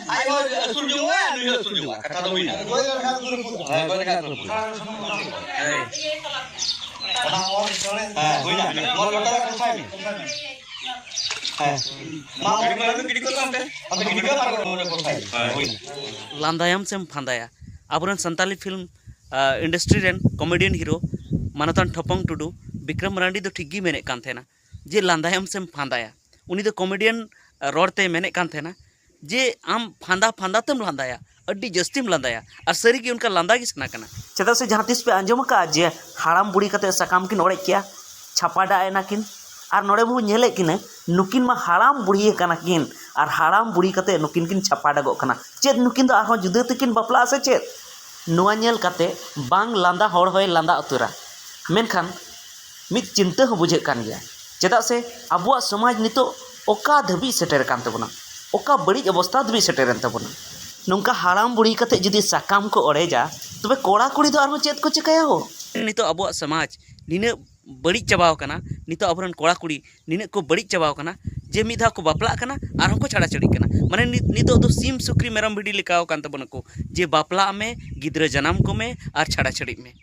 Ayo asul juga, nu asul juga. Kata tahu ini. Gua dekat grup. Gua dekat grup. Mau kata selesai. Mau gimana gini kok sampai? Sampai gini kan mau selesai. लांदायाम से फांदाया आबरन Santali film industry रेन comedian hero मानतान ठपंग टुडू विक्रम मरांडी दो ठीक गी मेने कान थे ना जे लांदायाम से फांदाया उनी दो कॉमेडियन रोडते मेने कान थे ना जे आम फांदा फांदा तम लांदाया अड्डी जस्तिम लांदाया और सरी की उनका लांदा की सना कना चदा से जहाँ तीस पे अंजम का जे हाराम बुढ़ी कते सकाम किन ओड़े क्या छापाडा एना किन और नोड़े बु नेले किन नुकिन मा हाराम बुढ़ी कना किन और हाराम बुढ़ी कते नुकिन किन छापाडा गो कना चेद नुकिन दो आरो जुदे तकिन बपला से चेद नुआ नेल कते बांग लांदा होड़ होय लांदा उतरा मेनखान मित चिंता हो बुझे कान गया चेदा से अबुआ समाज नितो ओका धबी सेटेर कान तबना ओका बड़ी अवस्था धबी सेटेरन तबना नौका हाराम बुढ़ी कते जुदी साकाम को ओड़ेजा तबे कोड़ा कुड़ी दो आरो चेद को चिकाया हो नितो अबुआ समाज निने बड़ी चबाव कना नितो अबरन कोड़ा कुड़ी निने को बड़ी चबाव कना जे मिधा को बापला कना आरो को छाड़ा छड़ी कना माने नितो दो सीम सुक्री मेरम भिडी लिकाव कान तबना को जे बापला में गिद्र जन्म को में और छाड़ा छड़ी में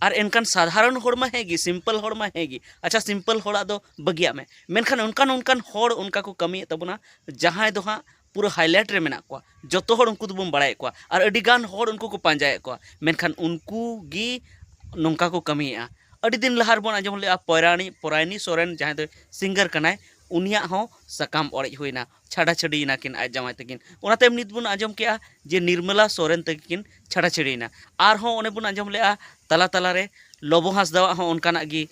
और इनकान साधारण होड़ में हैगी सिंपल होड़ में हैगी अच्छा सिंपल होड़ा दो बगिया में मेनखान उनकान होड़ उनका को कमी तबना जहां दो हाँ पूरा हाईलाइट रे मेना को जतो होड़ उनको दुबम बड़ाय को और अडिगान होड़ उनको को पांजाय को मेनखान उनको गी नोंका को कमीया अड़ी दिन लहार बन आजम ले परायनी सोरेन जहां दो सिंगर कनाय उनिया हो सकाम ओड़े हुईना छाड़ा छड़ीना किन आज जमाय तकिन ओनाते नित बुन आजम के जे निर्मला सोरेन तकिन छाड़ा छड़ीना आर हो ओने बुन आजम ले तला तला रे लोबो हासदा हो उनकाना गी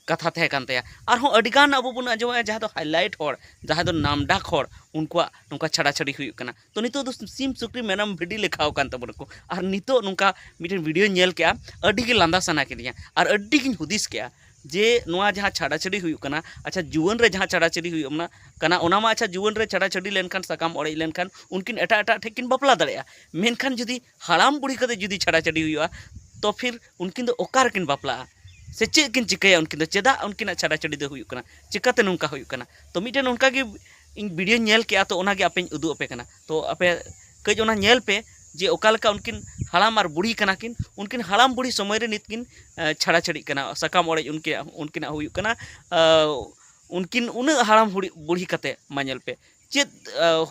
कथा थे कानते आर हो अडिगान अब बुन आजम जहां दो हाईलाइट होड़ जहां दो नामडाक होड़ उनका नुका छाड़ा छड़ी हुई कना तो नितो दो सिम सुक्री मेनम भिडी लेखाव कान तबन को आर नितो नुका मिटन वीडियो नेल के अडी गे लांदा सना केलिया आर अडी गिन हुदिस के जे नुआ जहाँ छाड़ा छड़ी हुई कना अच्छा जुवन रे जहाँ छाड़ा छड़ी हुई कना ओना मा अच्छा जुवन रे छाड़ा छड़ी लेनखान सकाम ओड़े लेनखान उनकिन एटा एटा ठेकिन बपला दड़ेया मेनखान जुदी हाड़ाम बुढ़ी कते जुदी छाड़ा छड़ी हुई तो फिर उनकिन दो ओकार किन बपला से चेक किन चिकाया उनकिन दो चेदा उनकिन छाड़ा छड़ी दो हुई कना चिकाते नुका हुई कना तो मिटन उनका गे इन वीडियो नेल के तो ओना गे आपे उदु आपे कना तो आपे कई ओना नेल पे जे ओकालका उनकिन हाड़ाम और बुढ़ी कना किन उनकिन हाड़ाम बुढ़ी समय रे नित किन छाड़ा छड़ी कना सकाम ओड़े उनकिन हुई कना उनकिन उन हाड़ाम बुढ़ी कते मानेल पे चेद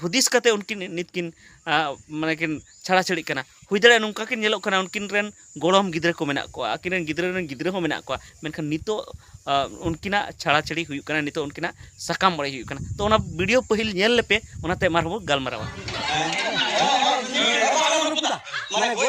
हुदिस कते उनकिन नित किन माने किन छाड़ा छड़ी कना हुई दड़े नुका किन नेलो कना उनकिन रेन गोड़म गिद्रे को मेना को आकिन रेन गिद्रे हो मेना को मेनखान नितो उनकिना छाड़ा छड़ी हुई कना नितो उनकिना सकाम ओड़े हुई कना तो ओना वीडियो पहिल नेल लेपे ओनाते मारबो गालमारावा mana gue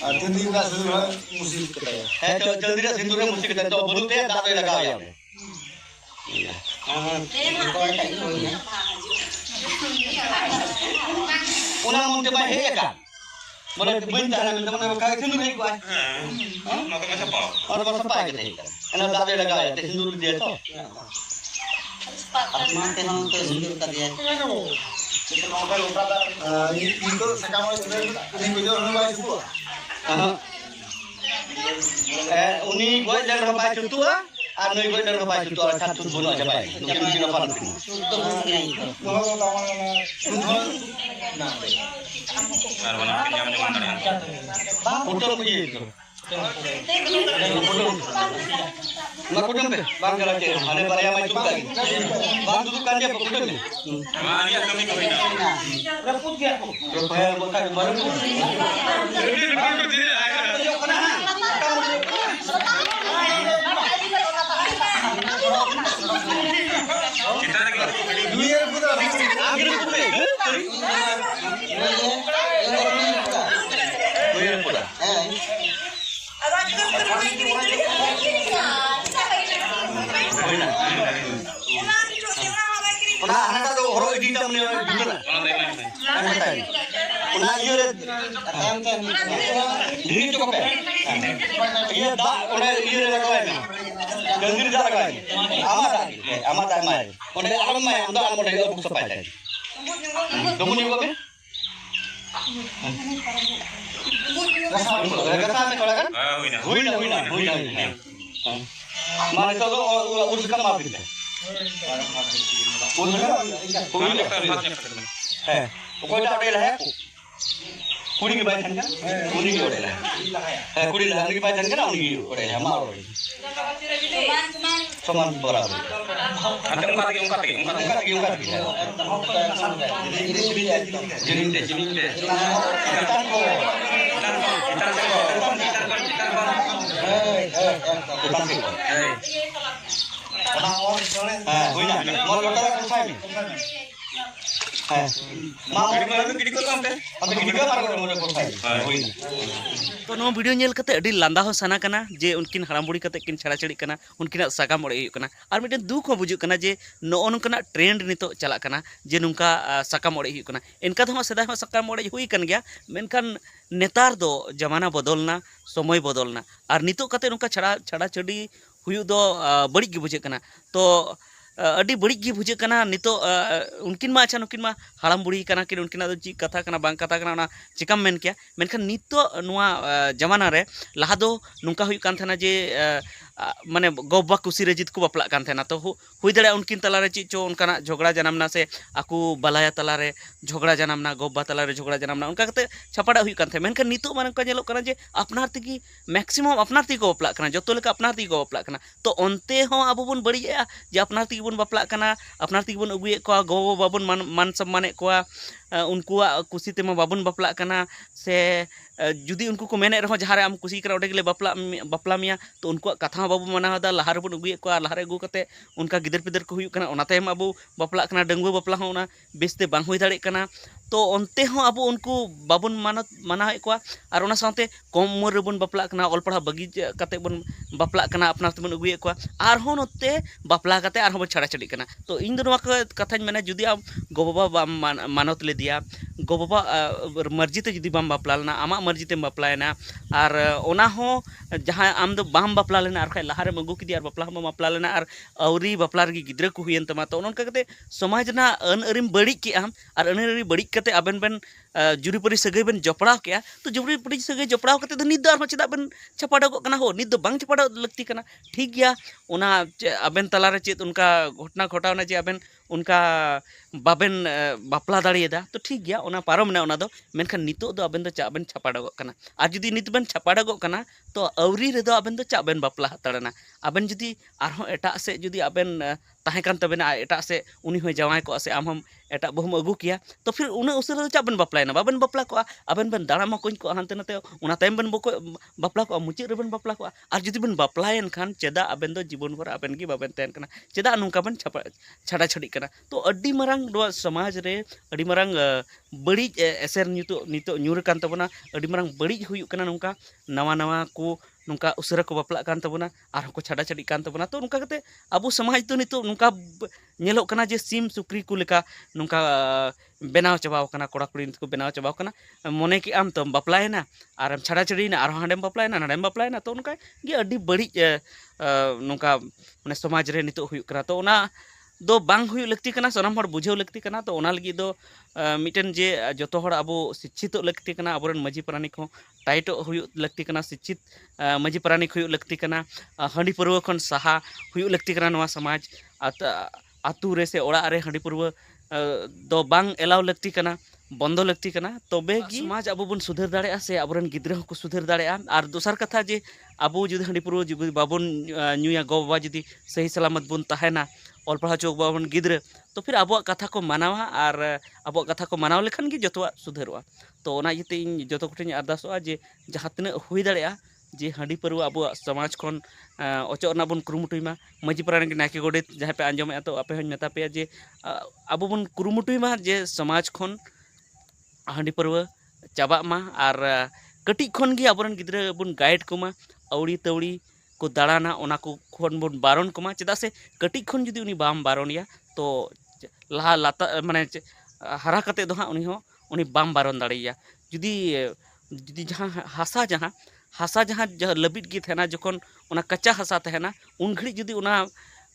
जल्दी का सिंदूर मुसीबत करता है तो जल्दी का सिंदूर मुसीबत करता है तो बोलते हैं दांत लगा या उना मुंटे बाय है का बोले बन जाना में तो का सिंदूर नहीं कोई हां मत में सपा और बस सपा के थे ना दांत लगा या सिंदूर दिया तो मानते हम तो सिंदूर कर दिया itu sekarang ini video orang itu uni gue jangan sampai cutu anu gue jangan sampai cutu satu bulan aja baik mungkin bisa dapat itu foto begitu Nak kudung deh, bang jalan ke, ada baraya macam lagi. Bang dudukan dia kudung deh. Bang dia kami kau ini. Reput dia. Repaya bukan baru. Kita lagi. Dunia reput. Akhir reput deh. Dunia reput. Pernah anak tu orang itu tak menerima. tadi. Una iya diri tu kape. Iya dah, una iya le kape. Gangir dah kape. Amat dah mai. Una alam mai, anda alam dah aku sampai tadi. Kamu ni kape? Kata me kalau kan? Huina. Mana tu urus kamar kita. कोई तो अड़ेला है कुड़ी की बात है कुड़ी की अड़ेला है कुड़ी लहर की बात है ना उनकी अड़ेला है मारो समान बराबर अंतर उनका जिलिंदे तो नो वीडियो नेल कते अडी लांदा हो सना कना जे उनकिन हराम बुड़ी कते किन छड़ा छड़ी कना उनकिन सागाम ओड़े हुई कना और मिटे दुख हो बुझु कना जे नो नोकना ट्रेंड नितो चला कना जे नुका साकाम ओड़े हुई कना इनका तो सदा हो साकाम ओड़े हुई कन गया मेनखान नेतार दो जमाना बदलना समय बदलना और नितो कते नुका छड़ा छड़ी हुई दो बड़ी गी बुझे कना तो अड़ी बड़ी गी बुझे कना नितो उनकिन मा अच्छा नुकिन मा हड़ाम बुढ़ी कना कि उनकिन ची कथा कना बांग कथा कना चिकाम मेन किया मेनखान नितो नुआ जमाना रे लहा दो नुका हुई कान थना जे माने गोबा कुसी रे जित को बपला कान थना तो हुई दड़े उनकिन तलारे ची चो उनका झगड़ा जनामना से आकू बलाया तलारे झगड़ा जनामना गोबा तलारे झगड़ा जनामना उनका कते छापाड़ा हुई कान थे मेनखान नितो माने का जेलो कना जे अपनार तिगी मैक्सिमम अपनार तिगी को बपला कना जतो लेका अपनार तिगी को बपला कना तो अन्ते हो आबो बन बड़ी जे अपनार तिगी बन बपला कना अपनार तिगी बन अगुए को गो बाबन मान सम्माने को उनकुआ कुसी तेमा बाबन बपला कना से जुदी उनको को मेने रहो जहां रे आम कुसी करा ओडे गेले बपला मिया तो उनको कथा बाबू मना दा लहार बन अगुए को लहार अगु कते उनका गिदर पिदर को हुई कना ओनाते हम अबू बपला कना डंगुआ बपला हो ना बेसते बांग हुई दाड़े कना तो अन्ते हो अब उनको बाबन माना को और ओना साथे कम उम्र रे बन बपला कना ऑल पढ़ा बगी कते बन बपला कना अपना तेबन अगुए को और हो नते बपला कते और हो छड़ा छड़ी कना तो इन दो कथाñ मेने जुदी आम गो बाबा मानत ले दिया गो बाबा मर्जी ते जुदी बाम बपला लेना आमा मर्जी ते बपलायना और ओना हो जहां आम दो बाम बपला लेना और लहार अगू की और बपला हम बपला लेना और औरी बपला रे गिद्रा को हुयन तमा तो उनका कते समाज ना अन अरिम बड़ी के आम और अन अरि बड़ी कते आबेन बेन जुरीपरी सगै बेन जपड़ाव के तो जुरीपरी सगै जपड़ाव कते तो निद और चेदा बेन छपाड़ो कना हो निद बांग छपाड़ो लगती कना ठीक गया ओना आबेन तलारे चेत उनका घटना घटावना जे आबेन उनका बाबेन बापला दाड़ियेदा तो ठीक गया ओना पारम ना ओना दो मेनखान नितो दो आबेन दो चा बेन छपाड़ो कना और जुदी नित बेन छपाड़ो कना तो अवरी रे दो आबेन दो चा बेन बापला हताड़ना आबेन जुदी आरो एटा से जुदी आबेन ताहे कान तबेना एटा से उनी होय जावाय को से आम हम एटा बहुम अगू किया तो फिर उन्हें उसरे चा बेन बापलायना बाबेन बापला को आबेन बेन दाड़ा मकोñ को हानते नते उना तायम बेन बको बापला को मुचे रे बेन बापला को और जुदी बेन बापलायन खान चेदा आबेन दो जीवन भर आबेन की बाबेन तहन कना चेदा नुका बेन छड़ा छड़ी कना तो अड्डी मरांग दो समाज रे अड्डी मरांग बड़ी एसर नितो न्यूर कान तबना अड्डी मरांग बड़ी हुई कना नुका नवा नवा को नुका उसरा को बपला कान तबना और को छड़ा छड़ी कान तबना तो नुका कते अबो समाज तो नितो नुका नेलो कना जे सिम सुक्री को लेका नुका बेनाव चबाव कना कोड़ा कुड़ी को बेनाव चबाव कना मने कि आम तो बपलायना और छड़ा छड़ीना और हांडेम बपलायना नाडेम बपलायना तो नुका गे अड्डी बड़ी नुका माने समाज रे नितो हुई कना तो ओना दो बांग हुई लगती कना सनम हर बुझाव लगती कना तो ओना लगी दो मिटन जे जतो हर अबो शिक्षित लगती कना अबोरन मजी प्राणिक हो टाइट हुई लगती कना शिक्षित मजी प्राणिक हुई लगती कना हंडी पर्व खन सहा हुई लगती कना नवा समाज आतु रे से ओड़ा रे हंडी पर्व दो बांग एलाव लगती कना बंदो लगती कना तबे गी समाज अब बन सुधर दाड़े से अबोरन गिद्रा को सुधर दाड़े और दोसर कथा जे अब जुदी हंडी पर्व जुदी बाबन न्यूया गो बाबा जुदी सही सलामत बन तहना ऑल पढ़ा चोक बाबन गिद्रा तो फिर अब कथा को मानावा और अब कथा को मानाव लेखान गी जतवा सुधरवा तो ओना इते इन जतो कोठिन अरदासोआ जे जहां तिना हुई दाड़ेया जे हंडी पर्व अब समाज खन अचोना बन कुरुमुटुमा मजी प्राणी नायके गोडेत जहाँ पे आंजमे तो आपे हन मेता पे जे अब बन कुरुमुटुमा जे समाज खन हंडी पर्व चाबा मा और कटी खन गी अबरन गिद्रा बन गाइड कोमा अवड़ी तवड़ी को दाड़ाना ओना को खन बन बारण कोमा चेदा से कटी खन जुदी उनी बाम बारणिया तो लहा लाता माने हरा कते दो हां उनी हो उनी बाम बारन दाड़ेया जुदी जुदी जहाँ हासा जहाँ लबिट गी थेना जखन ओना कच्चा हासा तहना उन घड़ी जुदी ओना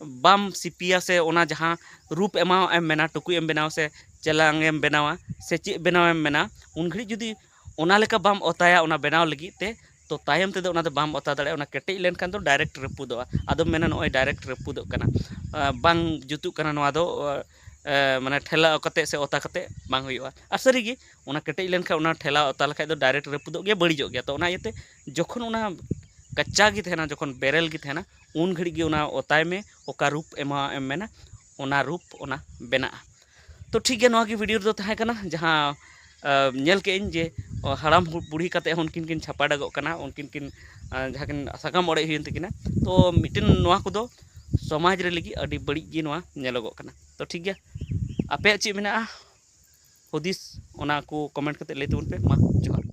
बाम सिपिया से ओना जहाँ रूप एमा एम मेना टुकु एम बनाव से चलांग एम बनावा से चे बनाव एम मेना उन घड़ी जुदी ओना लेका बाम ओताया ओना बनाव लगी ते तो तायम ते ओना दो बाम ओता दाड़े ओना केटे लेन खान तो डायरेक्ट रपुदोआ आदो मेना नोय डायरेक्ट रपुदो कना बांग जुतु कना नोआ दो माने ठेला कते से ओता कते बांग हुयुआ आ सरीगे ओना केटे लेन खा ओना ठेला ओता लखाय दो डायरेक्ट रपुदो गे बड़ीजो गया तो ओना येते जखन ओना कच्चा गी थेना जखन बेरेल गी थेना उन घड़ी गे ओना ओताय में ओका रूप एमा एम मेना ओना रूप ओना बेना तो ठीक है नोआ गी वीडियो दो तहां कना जहां नेल के इन जे हड़ाम बुढ़ी कते उनकिन किन छापा डगो कना उनकिन किन जहां किन सगाम ओड़े हुयन तकिना तो मिटिन नोआ को समाज रे लगी अडी बड़ी गी नोआ नेलोगो कना तो ठीक है आपे ची मेना हुदिस ओना को कमेंट कते ले तबन पे मा जोहार।